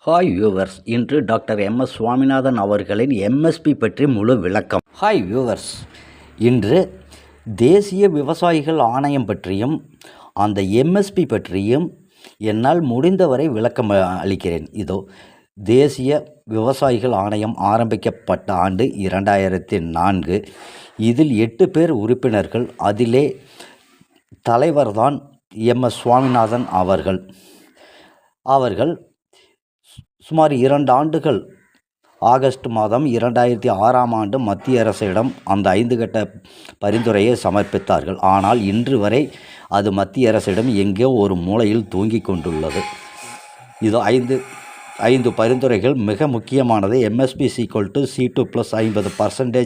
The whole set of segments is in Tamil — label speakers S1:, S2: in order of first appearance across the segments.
S1: ஹாய் வியூவர்ஸ், இன்று டாக்டர் எம்.எஸ். சுவாமிநாதன் அவர்களின் எம்எஸ்பி பற்றி முழு விளக்கம். ஹாய் வியூவர்ஸ், இன்று தேசிய விவசாயிகள் ஆணையம் பற்றியும் அந்த எம்எஸ்பி பற்றியும் என்னால் முடிந்தவரை விளக்கம் அளிக்கிறேன். இதோ, தேசிய விவசாயிகள் ஆணையம் ஆரம்பிக்கப்பட்ட ஆண்டு 2004. இதில் 8 பேர் உறுப்பினர்கள். அதிலே தலைவர்தான் எம்.எஸ். சுவாமிநாதன் அவர்கள் சுமார் 2 ஆண்டுகள் ஆகஸ்ட் மாதம் 2006 மத்திய அரசிடம் அந்த 5 கட்ட பரிந்துரையை சமர்ப்பித்தார்கள். ஆனால் இன்று வரை அது மத்திய அரசிடம் எங்கேயோ ஒரு மூலையில் தூங்கிக் கொண்டுள்ளது. இது 5 பரிந்துரைகள். மிக முக்கியமானது எம்எஸ்பி C2 + 50%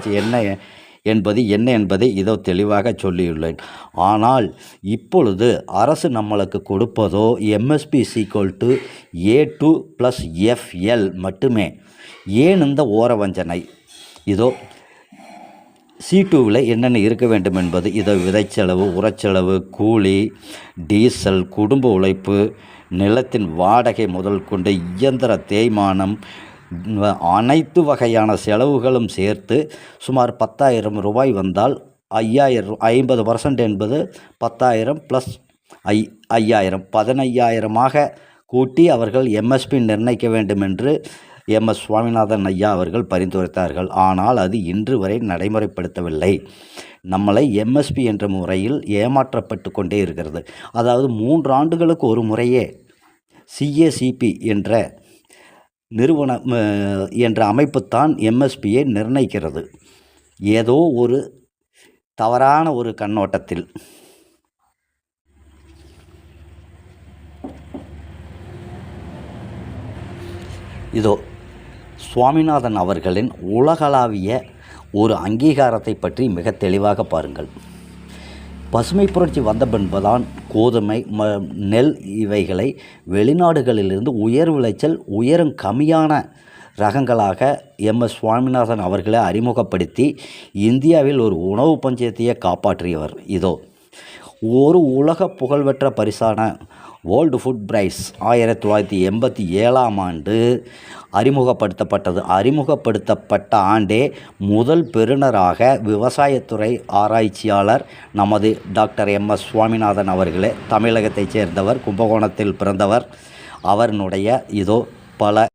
S1: என்ன என்பதை இதோ தெளிவாக சொல்லியுள்ளேன். ஆனால் இப்பொழுது அரசு நம்மளுக்கு கொடுப்பதோ எம்எஸ்பி A2 + FL மட்டுமே. ஏன் இந்த ஓரவஞ்சனை? இதோ C2வில் என்னென்ன இருக்க வேண்டும் என்பது இதோ: விதைச்செலவு, உரச்செலவு, கூலி, டீசல், குடும்ப உழைப்பு, நிலத்தின் வாடகை முதல் கொண்டு இயந்திர தேய்மானம், அனைத்து வகையான செலவுகளும் சேர்த்து சுமார் 10,000 ரூபாய் வந்தால் 50% என்பது 10,000 + 5,000 15,000 கூட்டி அவர்கள் எம்எஸ்பி நிர்ணயிக்க வேண்டும் என்று எம்.எஸ். சுவாமிநாதன் ஐயா அவர்கள் பரிந்துரைத்தார்கள். ஆனால் அது இன்று வரை நடைமுறைப்படுத்தவில்லை. நம்மளை எம்எஸ்பி என்ற முறையில் ஏமாற்றப்பட்டு கொண்டே இருக்கிறது. அதாவது 3 ஆண்டுகளுக்கு ஒரு முறையே CACP என்ற அமைப்புத்தான் எம்எஸ்பியை நிர்ணயிக்கிறது. ஏதோ ஒரு தவறான ஒரு கண்ணோட்டத்தில். இதோ சுவாமிநாதன் அவர்களின் உலகளாவிய ஒரு அங்கீகாரத்தை பற்றி மிக தெளிவாக பாருங்கள். பசுமை புரட்சி வந்த பின்புதான் கோதுமை, நெல் இவைகளை வெளிநாடுகளிலிருந்து உயர் விளைச்சல், உயரம் கம்மியான ரகங்களாக எம்.எஸ். சுவாமிநாதன் அவர்களை அறிமுகப்படுத்தி இந்தியாவில் ஒரு உணவு பஞ்சத்தையே காப்பாற்றியவர். இதோ ஒரு உலக புகழ்பெற்ற பரிசான வேர்ல்டு ஃபுட் பிரைஸ் 1987 அறிமுகப்படுத்தப்பட்டது. அறிமுகப்படுத்தப்பட்ட ஆண்டே முதல் பெறுநராக விவசாயத்துறை ஆராய்ச்சியாளர் நமது டாக்டர் எம்.எஸ். சுவாமிநாதன் அவர்களே. தமிழகத்தைச் சேர்ந்தவர், கும்பகோணத்தில் பிறந்தவர். அவருடைய இதோ பல